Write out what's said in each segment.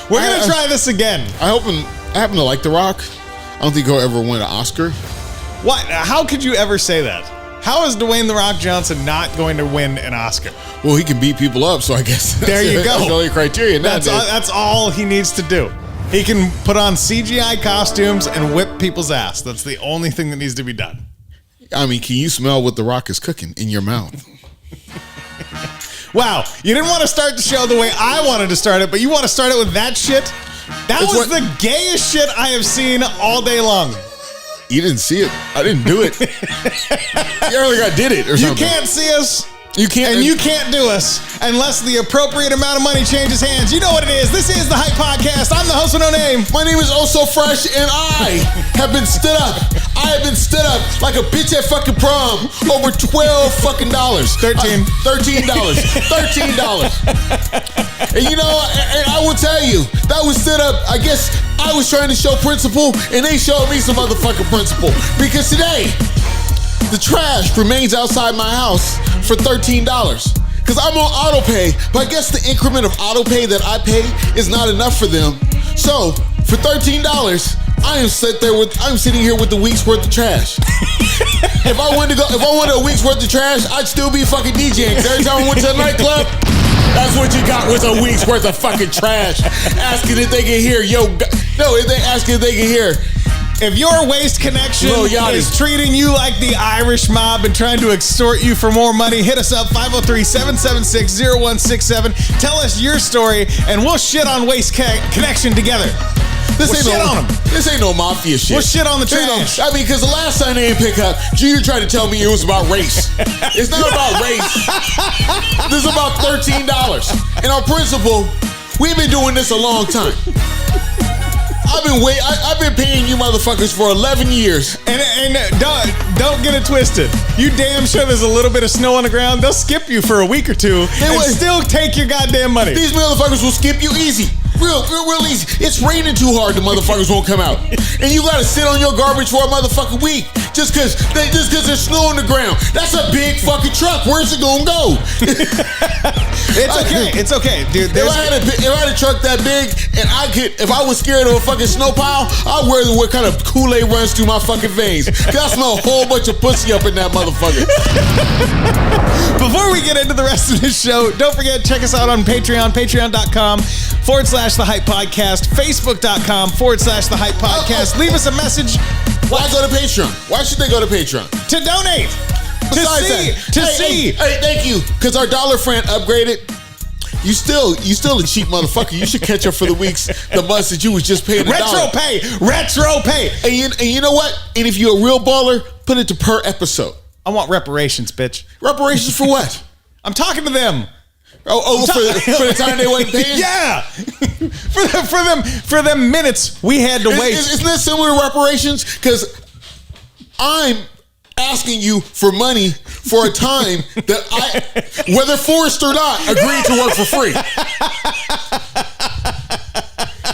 We're going to try this again. I happen to like The Rock. I don't think he'll ever win an Oscar. What? How could you ever say that? How is Dwayne The Rock Johnson not going to win an Oscar? Well, he can beat people up, so I guess there you go. That's the only criteria. That's all he needs to do. He can put on CGI costumes and whip people's ass. That's the only thing that needs to be done. I mean, can you smell what The Rock is cooking in your mouth? Wow, you didn't want to start the show the way I wanted to start it, but you want to start it with that shit? That was the gayest shit I have seen all day long. You didn't see it. I didn't do it. You earlier I did it or something. You can't see us. You can't. And you can't do us unless the appropriate amount of money changes hands. You know what it is. This is the Hype Podcast. I'm the host with no name. My name is Oh So Fresh, and I have been stood up. I have been stood up like a bitch at fucking prom over $12 fucking dollars. $13. $13. And you know, and I will tell you, that was stood up. I guess I was trying to show principle, and they showed me some motherfucking principle. Because today, the trash remains outside my house for $13. Because I'm on auto pay, but I guess the increment of auto pay that I pay is not enough for them. So for $13, I'm sitting here with the week's worth of trash. If I wanted a week's worth of trash, I'd still be fucking DJing. Every time I went to a nightclub, that's what you got was a week's worth of fucking trash. Asking if they can hear, if they asking if they can hear. If your Waste Connection is treating you like the Irish mob and trying to extort you for more money, hit us up, 503-776-0167. Tell us your story, and we'll shit on Waste Connection together. This ain't no mafia shit. We'll shit on the trash. I mean, because the last time they didn't pick up, Junior tried to tell me it was about race. It's not about race. This is about $13. And on principle, we've been doing this a long time. I've been paying you motherfuckers for 11 years. And don't get it twisted. You damn sure there's a little bit of snow on the ground. They'll skip you for a week or two and still take your goddamn money. These motherfuckers will skip you easy. Real easy. It's raining too hard, the motherfuckers won't come out. And you gotta sit on your garbage for a motherfucking week just cause there's snow on the ground. That's a big fucking truck. Where's it gonna go? It's okay, dude. If I had a truck that big and if I was scared of a fucking snow pile, I'd worry what kind of Kool-Aid runs through my fucking veins. Cause I smell a whole bunch of pussy up in that motherfucker. Before we get into the rest of this show, don't forget, check us out on Patreon, patreon.com/The Hype Podcast, facebook.com/The Hype Podcast. Leave us a message. Why go to Patreon? Why should they go to Patreon? To donate. Hey, thank you. Because our dollar friend upgraded. You still a cheap motherfucker. You should catch up for the months that you was just paying $1. Retro pay. And you know what? And if you're a real baller, put it to per episode. I want reparations, bitch. Reparations for what? I'm talking to them. For the time they wasn't paying? Yeah. for them minutes we had to wait. Isn't that similar to reparations? Because I'm asking you for money for a time that I, whether forced or not, agreed to work for free.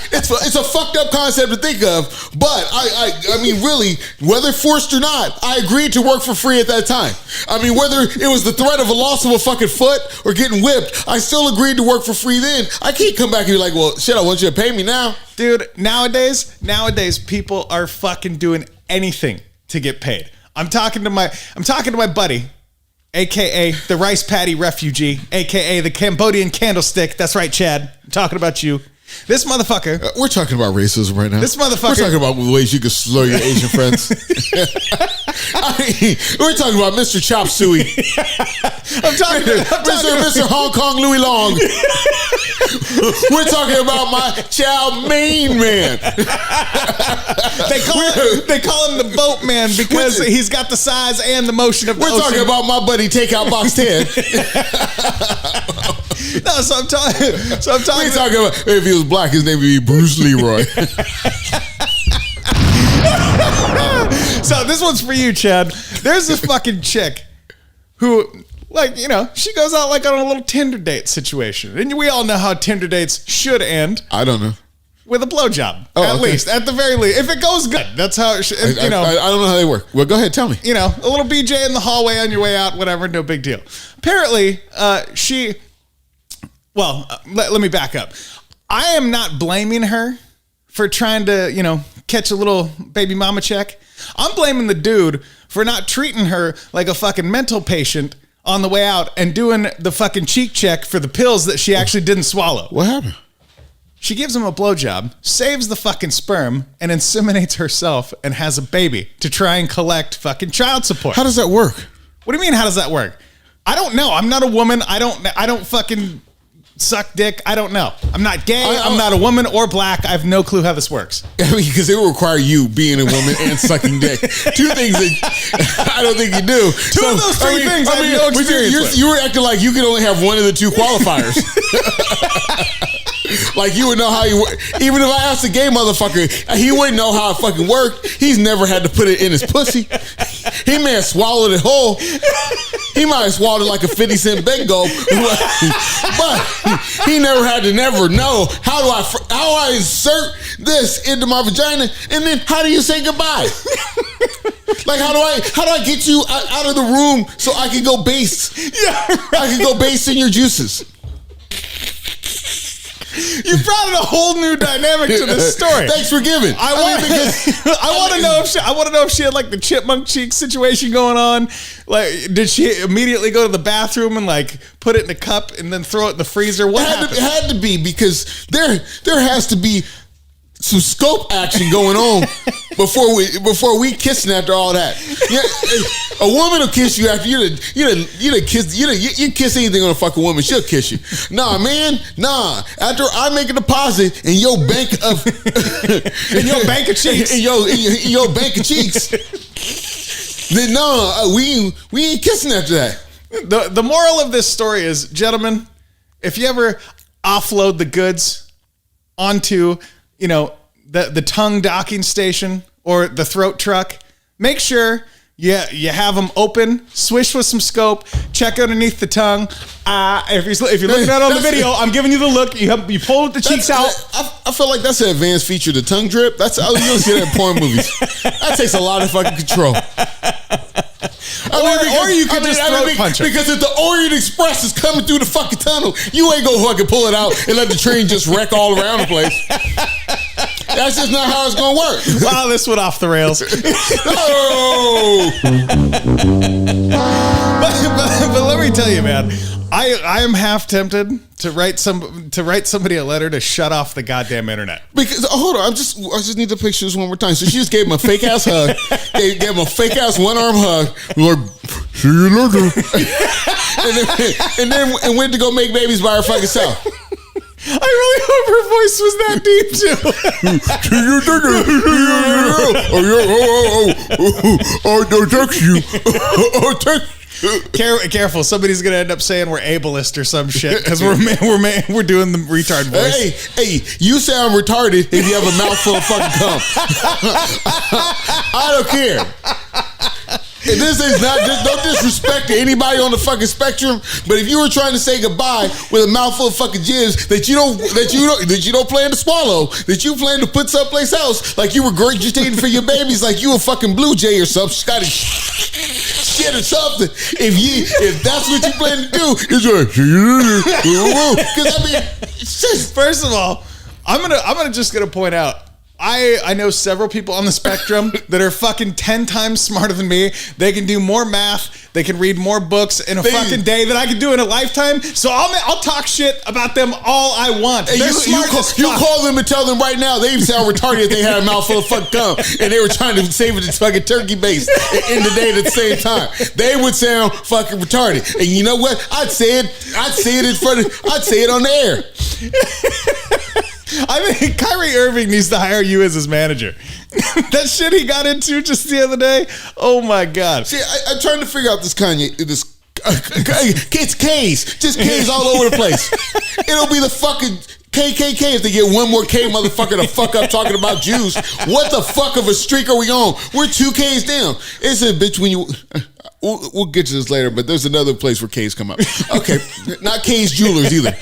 It's a fucked up concept to think of, but I mean, really, whether forced or not, I agreed to work for free at that time. I mean, whether it was the threat of a loss of a fucking foot or getting whipped, I still agreed to work for free then. I can't come back and be like, well, shit, I want you to pay me now. Dude, nowadays, people are fucking doing anything to get paid. I'm talking to my buddy, AKA the rice patty refugee, AKA the Cambodian candlestick. That's right, Chad. I'm talking about you. This motherfucker. We're talking about racism right now. This motherfucker. We're talking about ways you can slur your Asian friends. We're talking about Mr. Chop Suey. I'm talking Mr. Hong Kong Louis Long. We're talking about my chow mein man. They call him the boatman because he's got the size and the motion of the ocean. We're talking about my buddy Takeout Box 10. No, so I'm talking. We're talking about if he was black, his name would be Bruce Leroy. So this one's for you, Chad. There's this fucking chick who, like, you know, she goes out like on a little Tinder date situation, and we all know how Tinder dates should end. I don't know. with a blowjob. Oh, at okay. least, at the very least, if it goes good, that's how it should. I don't know how they work. Well, go ahead, tell me. A little BJ in the hallway on your way out, whatever, no big deal. Apparently, let me back up. I am not blaming her for trying to, catch a little baby mama check. I'm blaming the dude for not treating her like a fucking mental patient on the way out and doing the fucking cheek check for the pills that she actually didn't swallow. What happened? She gives him a blowjob, saves the fucking sperm, and inseminates herself and has a baby to try and collect fucking child support. How does that work? What do you mean, how does that work? I don't know. I'm not a woman. I don't fucking suck dick. I don't know. I'm not gay. I'm not a woman or black. I have no clue how this works. Because it will require you being a woman and sucking dick. Two things that I don't think you do. Two of those three things I have no experience with. You were acting like you could only have one of the two qualifiers. Like you would know how you work. Even if I asked a gay motherfucker, he wouldn't know how it fucking worked. He's never had to put it in his pussy. He may have swallowed it whole. He might have swallowed it like a 50-cent bingo. But he never had to know how do I insert this into my vagina, and then how do you say goodbye? Like how do I get you out of the room so I can go baste? Yeah, right. I can go baste in your juices. You brought in a whole new dynamic to this story. Thanks for giving. I want to know if she had like the chipmunk cheek situation going on. Like, did she immediately go to the bathroom and like put it in a cup and then throw it in the freezer? What happened? It had to be because there has to be some scope action going on before we kissing after all that. Yeah, a woman will kiss you after you kiss anything on a fucking woman, she'll kiss you. Nah, man, nah. After I make a deposit in your bank of in your bank of cheeks, in your bank of cheeks, then no, we ain't kissing after that. The moral of this story is, gentlemen, if you ever offload the goods onto the tongue docking station or the throat truck, make sure you have them open, swish with some scope, check underneath the tongue. If you're looking at it on the video, I'm giving you the look. You pull the cheeks out. I feel like that's an advanced feature, the tongue drip. That's you'll see that in porn movies. That takes a lot of fucking control. Or you could just throat punch it. Because if the Orient Express is coming through the fucking tunnel, you ain't gonna fucking pull it out and let the train just wreck all around the place. That's just not how it's gonna work. Wow, this went off the rails. Oh. but let me tell you, man, I am half tempted to write somebody a letter to shut off the goddamn internet. Because hold on, I just need the pictures one more time. So she just gave him a fake ass hug, gave him a fake ass one arm hug, like see you later, and then went to go make babies by her fucking self. I really hope her voice was that deep too. I'll text you. I'll text. Careful! Somebody's gonna end up saying we're ableist or some shit because we're doing the retard voice. Hey! You sound retarded if you have a mouthful of fucking cum. I don't care. And this is not don't disrespect to anybody on the fucking spectrum, but if you were trying to say goodbye with a mouthful of fucking jizz that you don't plan to swallow, that you plan to put someplace else, like you were regurgitating for your babies, like you a fucking blue jay or something, shit or something. If that's what you plan to do, it's like because I mean, it's just, first of all, I'm just gonna point out. I know several people on the spectrum that are fucking 10 times smarter than me. They can do more math. They can read more books in a fucking day than I can do in a lifetime. So I'll talk shit about them all I want. Hey, you call them and tell them right now they sound retarded if they had a mouthful of fucking cum and they were trying to save it to fucking turkey base in the day at the same time. They would sound fucking retarded. And you know what? I'd say it on the air. I mean, Kyrie Irving needs to hire you as his manager. That shit he got into just the other day. Oh my God. See, I'm trying to figure out this Kanye, it's K's, just K's all over the place. It'll be the fucking KKK if they get one more K motherfucker to fuck up talking about Jews. What the fuck of a streak are we on? We're 2 K's down. It's a bitch when you... We'll get to this later, but there's another place where K's come up. Okay, not K's Jewelers either.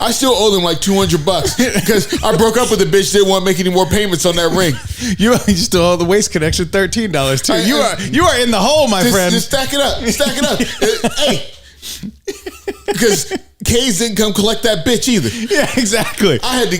I still owe them like $200 because I broke up with a bitch. Didn't want to make any more payments on that ring. You still owe the Waste Connection $13 too. You are in the hole, my friend. Just stack it up. Stack it up. Hey. Because K's didn't come collect that bitch either. Yeah, exactly. I had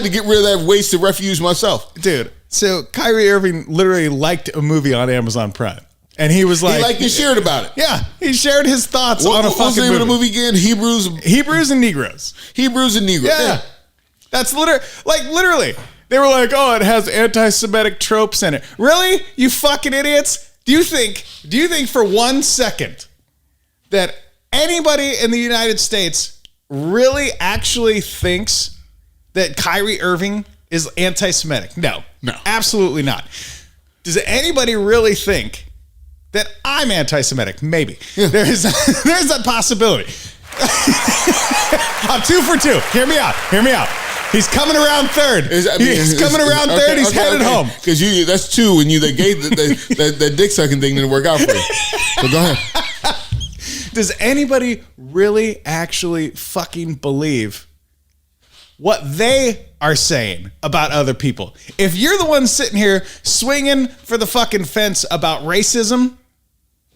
to get rid of that wasted refuge myself. Dude, so Kyrie Irving literally liked a movie on Amazon Prime. And he was like... He liked and shared about it. Yeah, he shared his thoughts on a fucking movie. What's the name of the movie again? Hebrews and Negroes. Hebrews and Negroes. Yeah. That's literally. They were like, oh, it has anti-Semitic tropes in it. Really? You fucking idiots? Do you think for 1 second that anybody in the United States really actually thinks that Kyrie Irving is anti-Semitic? No, absolutely not. Does anybody really think that I'm anti-Semitic? Maybe. Yeah. There's a possibility. I'm 2 for 2. Hear me out. He's coming around third. He's headed home. Because that's 2 when you gave that dick sucking thing didn't work out for you. So go ahead. Does anybody really actually fucking believe what they are saying about other people? If you're the one sitting here swinging for the fucking fence about racism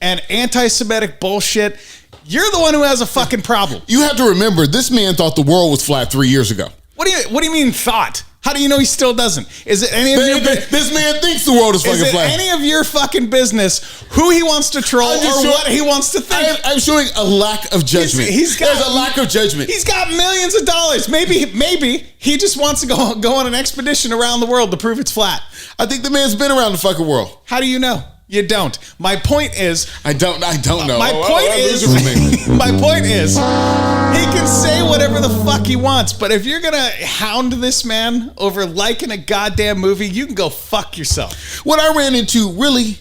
and anti-Semitic bullshit, you're the one who has a fucking problem. You have to remember, this man thought the world was flat 3 years ago. What do you mean thought? How do you know he still doesn't? Is it any of your this man thinks the world is fucking flat. Is it any of your fucking business who he wants to troll or what he wants to think? I'm showing a lack of judgment. There's a lack of judgment. He's got millions of dollars. Maybe he just wants to go on an expedition around the world to prove it's flat. I think the man's been around the fucking world. How do you know? You don't. My point is... I don't know. My point is, he can say whatever the fuck he wants, but if you're going to hound this man over liking a goddamn movie, you can go fuck yourself. What I ran into, really...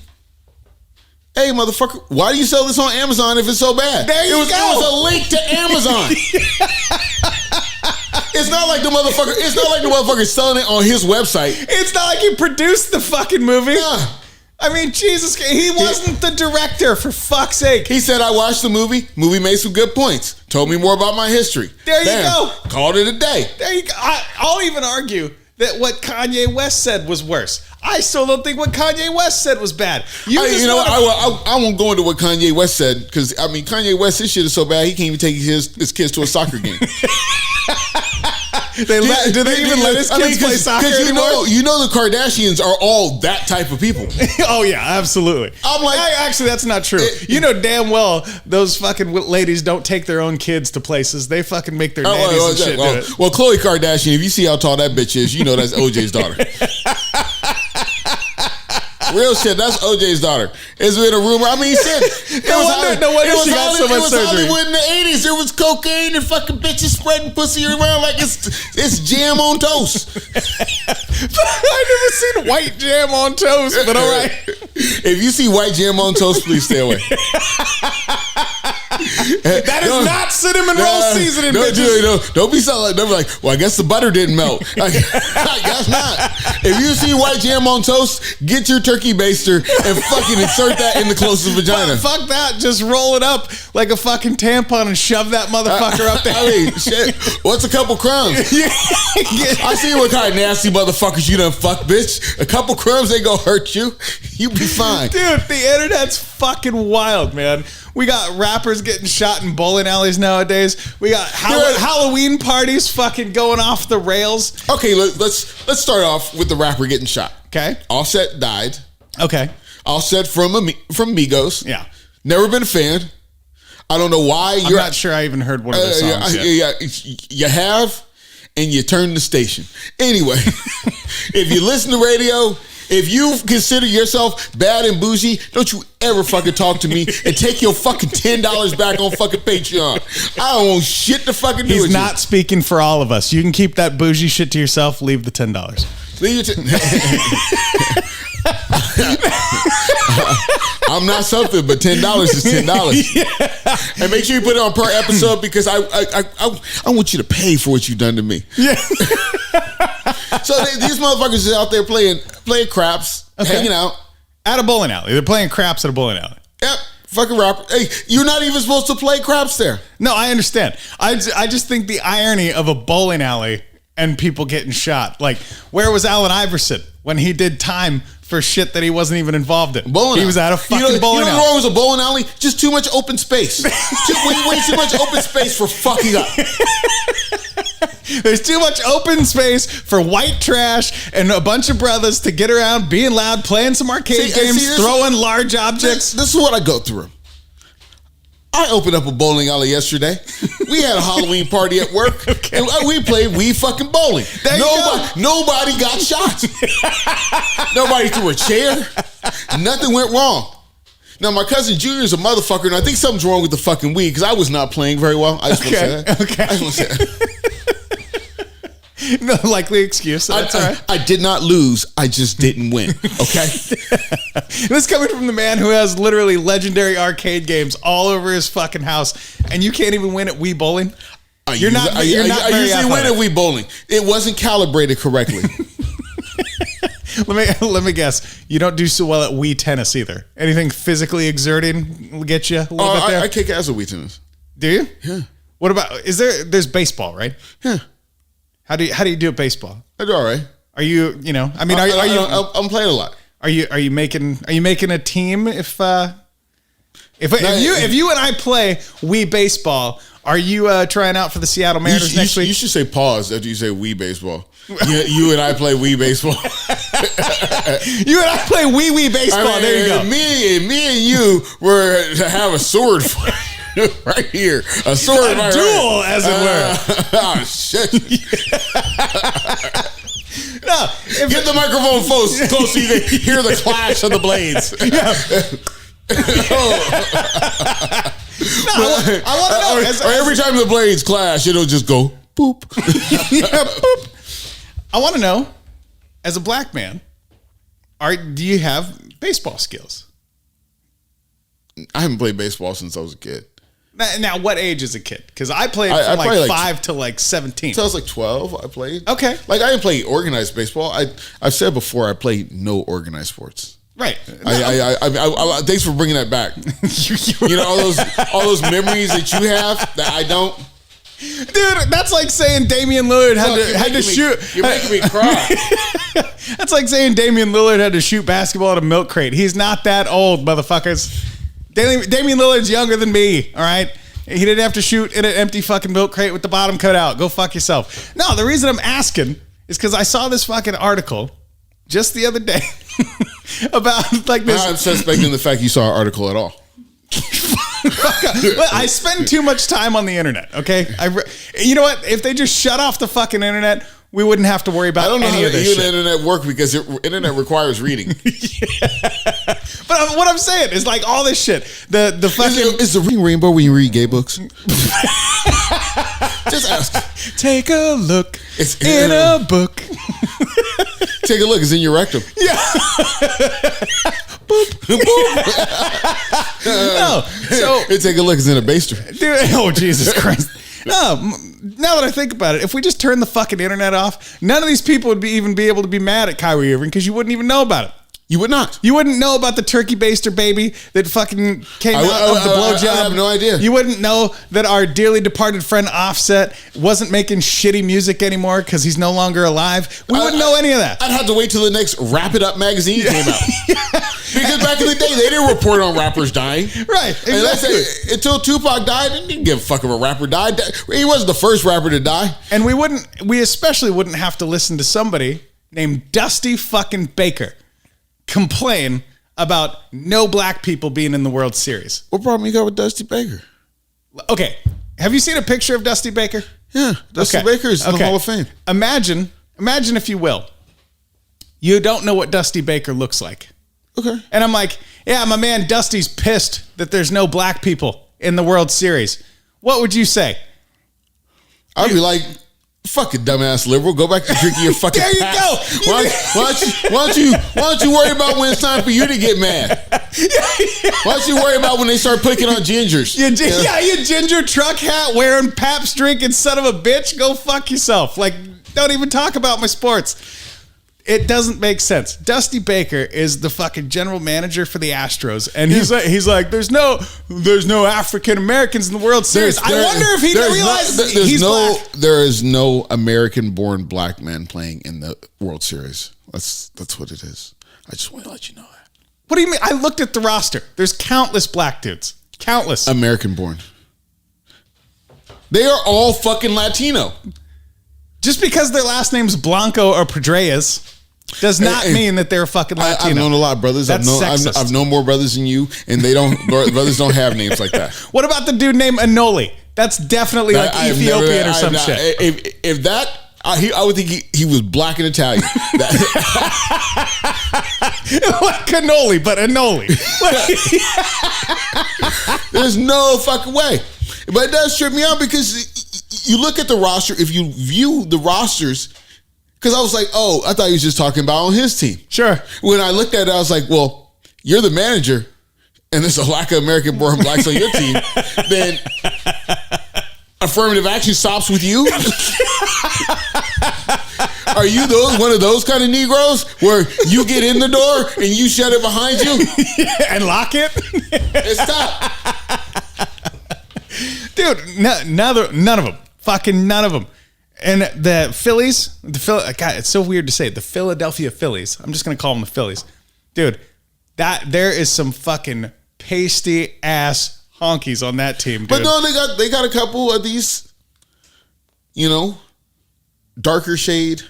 Hey, motherfucker, why do you sell this on Amazon if it's so bad? There you go. It was a link to Amazon. It's not like the motherfucker's selling it on his website. It's not like he produced the fucking movie. Nah. I mean, Jesus, he wasn't the director, for fuck's sake. He said, I watched the movie. Movie made some good points. Told me more about my history. There you go. Called it a day. There you go. I'll even argue that what Kanye West said was worse. I still don't think what Kanye West said was bad. I won't go into what Kanye West said, because, Kanye West, his shit is so bad, he can't even take his kids to a soccer game. Do they even let his kids play soccer anymore? You know the Kardashians are all that type of people. Oh, yeah, absolutely. I'm like... Actually, that's not true. You know damn well those fucking ladies don't take their own kids to places. They fucking make their nannies and shit do it. Well, Khloe Kardashian, if you see how tall that bitch is, you know that's OJ's daughter. Real shit, that's OJ's daughter. It's been a rumor. I mean, shit. No wonder she got so much surgery. Hollywood in the 80s. There was cocaine and fucking bitches spreading pussy around like it's jam on toast. I've never seen white jam on toast, but all right. If you see white jam on toast, please stay away. That is not cinnamon roll seasoning, bitches. Don't be so like, don't be like, well, I guess the butter didn't melt. I guess not. If you see white jam on toast, get your turkey baster and fucking insert that in the closest vagina. Fuck that. Just roll it up like a fucking tampon and shove that motherfucker up there. I mean, shit. What's a couple crumbs? I see what kind of nasty motherfuckers you done fuck, bitch. A couple crumbs ain't gonna hurt you. You be fine. Dude, the internet's fucking wild, man. We got rappers getting shot in bowling alleys nowadays. We got Halloween parties fucking going off the rails. Okay, let's start off with the rapper getting shot. Okay. Offset died. Okay. Offset from Migos. Yeah. Never been a fan. I don't know why. I'm not sure I even heard one of their songs yet. You have, and you turn the station. Anyway, if you listen to radio, if you consider yourself bad and bougie, don't you ever fucking talk to me and take your fucking $10 back on fucking Patreon. I don't want shit to fucking do with you. He's not speaking for all of us. You can keep that bougie shit to yourself. Leave the $10. Leave it I'm not something, but $10 is $10. Yeah. And make sure you put it on per episode, because I want you to pay for what you've done to me. Yeah. So these motherfuckers is out there playing craps, hanging out at a bowling alley. They're playing craps at a bowling alley. Yep. Fucking rapper. Hey, you're not even supposed to play craps there. No, I understand. I just think the irony of a bowling alley and people getting shot. Like, where was Allen Iverson when he did time for shit that he wasn't even involved in? He was at a fucking bowling alley. You know what's wrong with a bowling alley? Just too much open space. Way too much open space for fucking up. There's too much open space for white trash and a bunch of brothers to get around, being loud, playing some arcade games, throwing large objects. This is what I go through. I opened up a bowling alley yesterday. We had a Halloween party at work, and we played fucking bowling. Nobody got shot. Nobody threw a chair. Nothing went wrong. Now, my cousin Junior is a motherfucker, and I think something's wrong with the fucking weed because I was not playing very well. I just want to say that. Okay. I just want to say that. No likely excuse. So that's all right. I did not lose. I just didn't win. Okay. This coming from the man who has literally legendary arcade games all over his fucking house, and you can't even win at Wii Bowling. You're not. I usually win at Wii Bowling. It wasn't calibrated correctly. Let me guess. You don't do so well at Wii Tennis either. Anything physically exerting will get you a little bit there. I kick ass at Wii Tennis. Do you? Yeah. What about? There's baseball, right? Yeah. How do you do at baseball? I do all right. Are you? I mean, I'm playing a lot. Are you making a team if you and I play Wii baseball? Are you trying out for the Seattle Mariners next week? You should say pause after you say Wii baseball. You and I play Wii baseball. You and I play Wii baseball. I mean, there you go. Me and you were to have a sword fight. Right here. A sword fight. Duel, as it were. Oh, shit. No, get the microphone close so you can hear the clash of the blades. I want to know. Or every time the blades clash, it'll just go boop. Boop. I want to know, as a black man, do you have baseball skills? I haven't played baseball since I was a kid. Now, what age is a kid? Because I played from like 5 to like 17. So I was like 12, I played. Okay. Like, I didn't play organized baseball. I've said before, I played no organized sports. Right. Thanks for bringing that back. You know, all those memories that you have that I don't. Dude, that's like saying Damian Lillard had to shoot. You're making me cry. That's like saying Damian Lillard had to shoot basketball at a milk crate. He's not that old, motherfuckers. Damian Lillard's younger than me, all right? He didn't have to shoot in an empty fucking milk crate with the bottom cut out. Go fuck yourself. No, the reason I'm asking is because I saw this fucking article just the other day about like this. I'm suspecting the fact you saw an article at all. I spend too much time on the internet, okay? You know what? If they just shut off the fucking internet, we wouldn't have to worry about any of this shit. I don't know how the internet work because internet requires reading. But what I'm saying is like all this shit. The fucking is the reading rainbow when you read gay books? Just ask. Take a look. It's in a book. Take a look. It's in your rectum. Yeah. Boop. Boop. No. So take a look. It's in a baster. Dude, oh Jesus Christ. No, now that I think about it, if we just turn the fucking internet off, none of these people would even be able to be mad at Kyrie Irving because you wouldn't even know about it. You would not. You wouldn't know about the turkey baster baby that fucking came out of the blowjob. I have no idea. You wouldn't know that our dearly departed friend Offset wasn't making shitty music anymore because he's no longer alive. We wouldn't know any of that. I'd have to wait till the next Wrap It Up magazine came out. Because back in the day, they didn't report on rappers dying. Right. Exactly. Until Tupac died, they didn't give a fuck if a rapper died. He wasn't the first rapper to die. And we especially wouldn't have to listen to somebody named Dusty fucking Baker complain about no black people being in the World Series. What problem you got with Dusty Baker? Okay. Have you seen a picture of Dusty Baker? Yeah. Dusty Baker is in the Hall of Fame. Imagine if you will, you don't know what Dusty Baker looks like. Okay. And I'm like, yeah, my man Dusty's pissed that there's no black people in the World Series. What would you say? I'd be like, fucking dumbass liberal. Go back to drinking your fucking There you go. Why don't you worry about when it's time for you to get mad? Why don't you worry about when they start picking on gingers? You ginger truck hat wearing Pabst drinking son of a bitch. Go fuck yourself. Like, don't even talk about my sports. It doesn't make sense. Dusty Baker is the fucking general manager for the Astros, and he's like, there's no African Americans in the World Series. I wonder if he realizes he's black. There is no American-born black man playing in the World Series. That's what it is. I just want to let you know that. What do you mean? I looked at the roster. There's countless black dudes. Countless. American-born. They are all fucking Latino. Just because their last name's Blanco or Pedreyes does not mean that they're fucking Latino. I've known a lot of brothers. That's sexist. I've known more brothers than you, and brothers don't have names like that. What about the dude named Anoli? That's definitely like Ethiopian or some shit. If that, I would think he was black and Italian. Like cannoli, but Anoli. There's no fucking way. But it does trip me out because you look at the roster. If you view the rosters. Because I was like, oh, I thought he was just talking about on his team. Sure. When I looked at it, I was like, well, you're the manager, and there's a lack of American-born blacks on your team. Then affirmative action stops with you. Are you one of those kind of Negroes where you get in the door and you shut it behind you and lock it and stop? Dude, none of them. Fucking none of them. And the Phillies, God, it's so weird to say, the Philadelphia Phillies. I'm just going to call them the Phillies. Dude, there is some fucking pasty ass honkies on that team, dude. But no, they got a couple of these, darker shade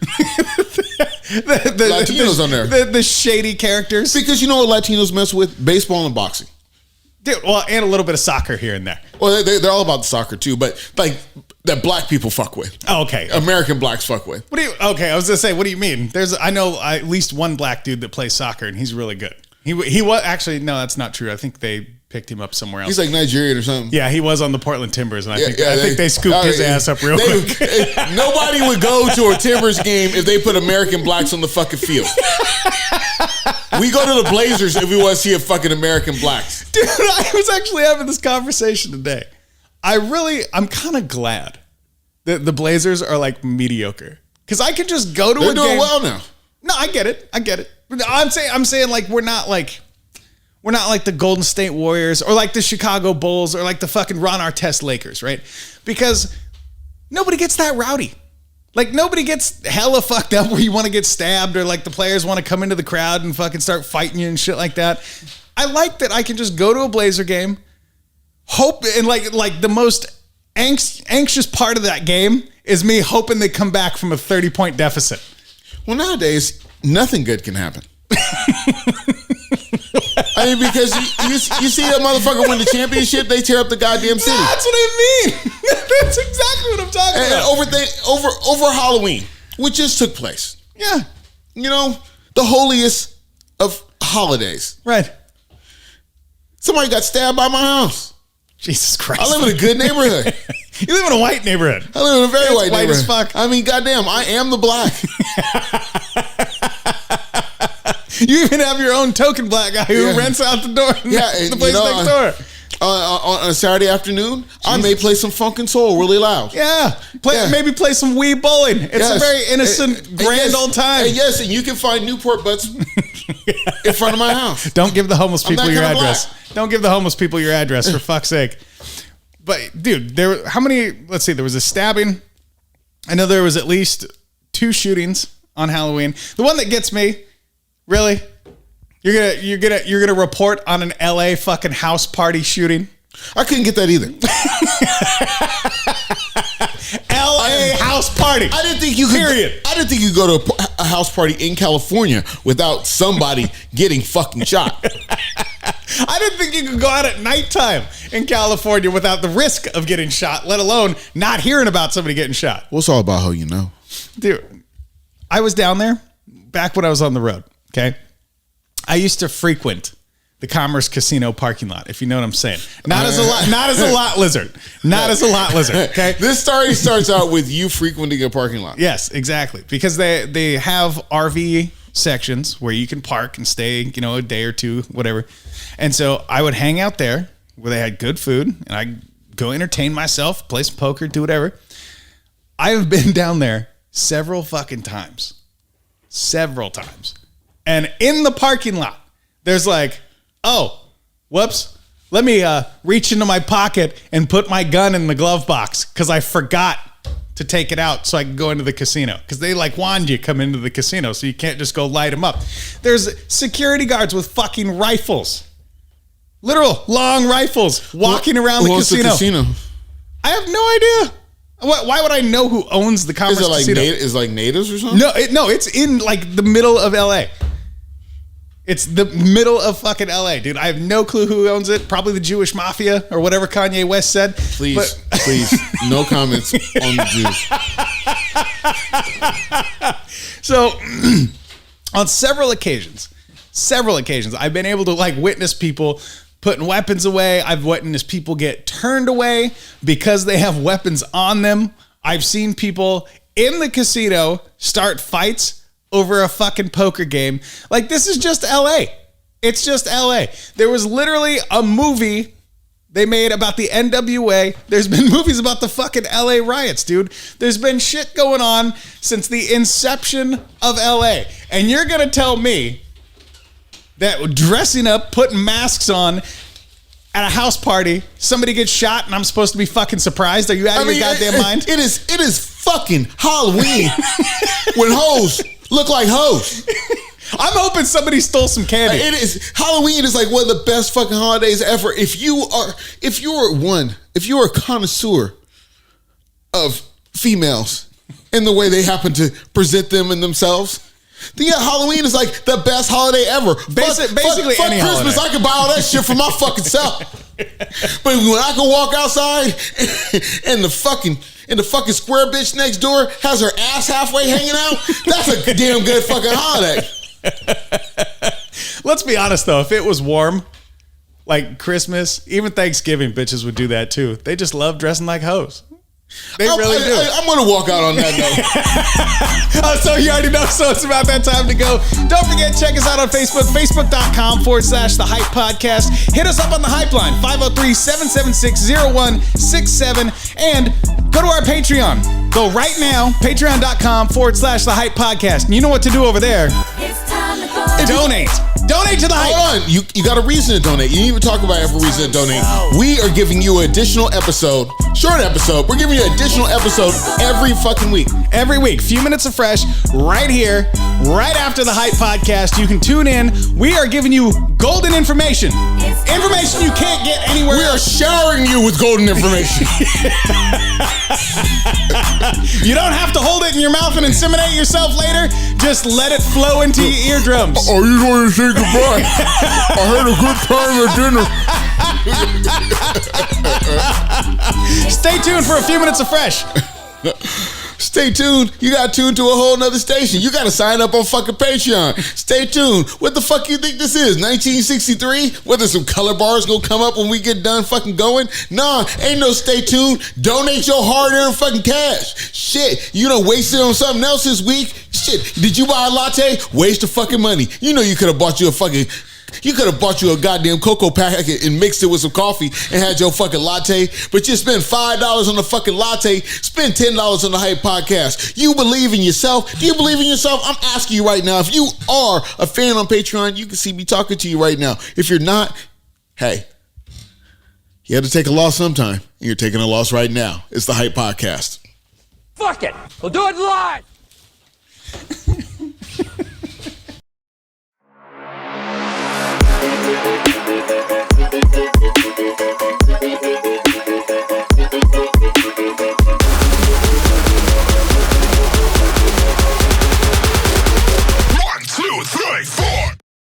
Latinos on there. The shady characters. Because you know what Latinos mess with? Baseball and boxing. Dude, well, and a little bit of soccer here and there. Well, they're all about the soccer too, but like that black people fuck with. Oh, okay. American blacks fuck with. Okay, I was gonna say, what do you mean? I know at least one black dude that plays soccer, and he's really good. He was actually, no, that's not true. I think they picked him up somewhere else. He's like Nigerian or something. Yeah, he was on the Portland Timbers, and I think they scooped his ass up real quick. Nobody would go to a Timbers game if they put American blacks on the fucking field. We go to the Blazers if we want to see a fucking American blacks. Dude, I was actually having this conversation today. I'm kind of glad that the Blazers are like mediocre. Because I could just go to They're a doing game. well now. No, I get it. I'm saying like we're not like the Golden State Warriors or like the Chicago Bulls or like the fucking Ron Artest Lakers, right? Because nobody gets that rowdy. Like nobody gets hella fucked up where you want to get stabbed or like the players want to come into the crowd and fucking start fighting you and shit like that. I like that I can just go to a Blazer game, hope, and like the most anxious part of that game is me hoping they come back from a 30-point deficit. Well, nowadays, nothing good can happen. I mean, because you see that motherfucker win the championship, they tear up the goddamn city. That's what I mean. That's exactly what I'm talking about. Over Halloween, which just took place. Yeah. The holiest of holidays. Right. Somebody got stabbed by my house. Jesus Christ. I live in a good neighborhood. You live in a white neighborhood. I live in a very white neighborhood. As fuck. I mean, goddamn, I am the black. You even have your own token black guy who rents out the door. The place next door. On a Saturday afternoon, I may play some funk and soul really loud. Yeah. Maybe play some Wii bowling. It's a very innocent, grand old time. And yes, and you can find Newport Butts in front of my house. Don't give the homeless people your address. Don't give the homeless people your address, for fuck's sake. But, dude, let's see, there was a stabbing. I know there was at least 2 shootings on Halloween. The one that gets me, really? You're gonna report on an LA fucking house party shooting? I couldn't get that either. LA house party. I didn't think you could. Period. I didn't think you could go to a house party in California without somebody getting fucking shot. I didn't think you could go out at nighttime in California without the risk of getting shot, let alone not hearing about somebody getting shot. Well, it's all about how you know. Dude, I was down there back when I was on the road, okay? I used to frequent the Commerce Casino parking lot, if you know what I'm saying. Not as a lot lizard. Not as a lot lizard, okay? This story starts out with you frequenting a parking lot. Yes, exactly. Because they have RV sections where you can park and stay, a day or two, whatever. And so I would hang out there where they had good food, and I'd go entertain myself, play some poker, do whatever. I have been down there several fucking times several times. And in the parking lot, there's like, oh, whoops. Let me reach into my pocket and put my gun in the glove box because I forgot to take it out so I can go into the casino. Because they like wand you come into the casino, so you can't just go light them up. There's security guards with fucking rifles. Literal long rifles walking around the casino. I have no idea. Why would I know who owns the Commerce Casino? Is it like natives or something? No, it's in like the middle of LA. It's the middle of fucking LA, dude. I have no clue who owns it. Probably the Jewish mafia or whatever Kanye West said. Please, no comments on the Jews. So, on several occasions, I've been able to like witness people putting weapons away. I've witnessed people get turned away because they have weapons on them. I've seen people in the casino start fights over a fucking poker game. Like, this is just LA. It's just LA. There was literally a movie they made about the NWA. There's been movies about the fucking LA riots, dude. There's been shit going on since the inception of LA. And you're going to tell me that dressing up, putting masks on at a house party, somebody gets shot and I'm supposed to be fucking surprised? Are you out of your goddamn mind? It is fucking Halloween when hoes look like hoes. I'm hoping somebody stole some candy. It is Halloween is like one of the best fucking holidays ever. If you are a connoisseur of females in the way they happen to present them and themselves, then yeah, Halloween is like the best holiday ever. Basically, fuck any Christmas, holiday. I can buy all that shit for my fucking self. But when I can walk outside and the fucking square bitch next door has her ass halfway hanging out, that's a damn good fucking holiday. Let's be honest though, if it was warm, like Christmas, even Thanksgiving, bitches would do that too. They just love dressing like hoes. They really do. I'm going to walk out on that note. Oh, so you already know, so it's about that time to go. Don't forget, check us out on Facebook, facebook.com/The Hype Podcast. Hit us up on the Hype line, 503-776-0167. And go to our Patreon. Go right now, patreon.com/The Hype Podcast. And you know what to do over there. It's time to go. Donate. Donate to the Hype. Hold on. You got a reason to donate. You didn't even talk about every reason to donate. We are giving you an additional episode, short episode. We're giving you an additional episode every fucking week. Every week, few minutes of fresh, right here, right after the Hype Podcast. You can tune in. We are giving you golden information. Information you can't get anywhere We are else. showering you with golden information. You don't have to hold it in your mouth and inseminate yourself later. Just let it flow into your eardrums. Are you going to say goodbye? I had a good time at dinner. Stay tuned for a few minutes of fresh. Stay tuned. You got tuned to a whole nother station. You got to sign up on fucking Patreon. Stay tuned. What the fuck you think this is? 1963? Whether some color bars gonna come up when we get done fucking going? Nah, ain't no stay tuned. Donate your hard-earned fucking cash. Shit, you done wasted on something else this week? Shit, did you buy a latte? Waste of fucking money. You know you could have bought you a goddamn cocoa packet and mixed it with some coffee and had your fucking latte, but you spend $5 on the fucking latte, spend $10 on the Hype Podcast. You believe in yourself? Do you believe in yourself? I'm asking you right now. If you are a fan on Patreon, you can see me talking to you right now. If you're not, hey, you had to take a loss sometime, and you're taking a loss right now. It's the Hype Podcast. Fuck it. We'll do it live.